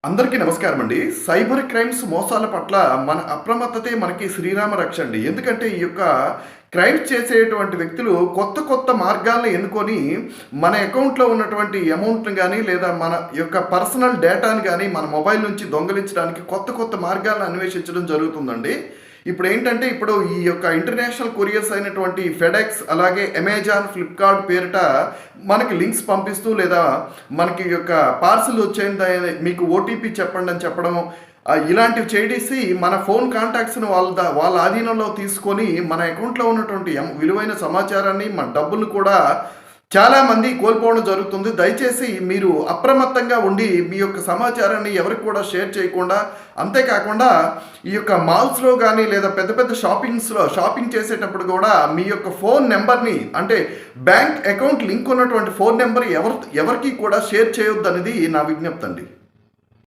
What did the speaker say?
అందరికీ నమస్కారం అండి. సైబర్ క్రైమ్స్ మోసాల పట్ల మన అప్రమత్తతే మనకి శ్రీరామ రక్ష అండి. ఎందుకంటే ఈ యొక్క క్రైమ్స్ చేసేటువంటి వ్యక్తులు కొత్త కొత్త మార్గాలను ఎన్నుకొని మన అకౌంట్‌లో ఉన్నటువంటి అమౌంట్‌ని గాని, లేదా మన యొక్క పర్సనల్ డేటాని గాని మన మొబైల్ నుంచి దొంగిలించడానికి కొత్త కొత్త మార్గాలను అన్వేషించడం జరుగుతుందండి. ఇప్పుడు ఈ యొక్క ఇంటర్నేషనల్ కొరియర్స్ అయినటువంటి ఫెడెక్స్, అలాగే అమెజాన్, ఫ్లిప్‌కార్ట్ పేరిట మనకి లింక్స్ పంపిస్తూ, లేదా మనకి ఈ యొక్క పార్సెల్ వచ్చేంత మీకు ఓటీపీ చెప్పండి అని చెప్పడం, ఇలాంటివి చేసి మన ఫోన్ కాంటాక్ట్స్‌ని వాళ్ళ ఆధీనంలో తీసుకొని మన అకౌంట్‌లో ఉన్నటువంటి విలువైన సమాచారాన్ని, మన డబ్బులు కూడా చాలామంది కోల్పోవడం జరుగుతుంది. దయచేసి మీరు అప్రమత్తంగా ఉండి మీ యొక్క సమాచారాన్ని ఎవరికి కూడా షేర్ చేయకుండా, అంతేకాకుండా ఈ యొక్క మాల్స్‌లో కానీ, లేదా పెద్ద పెద్ద షాపింగ్ చేసేటప్పుడు కూడా మీ యొక్క ఫోన్ నెంబర్‌ని, అంటే బ్యాంక్ అకౌంట్ లింక్ ఉన్నటువంటి ఫోన్ నెంబర్ ఎవరికి కూడా షేర్ చేయొద్దనేది నా విజ్ఞప్తి అండి.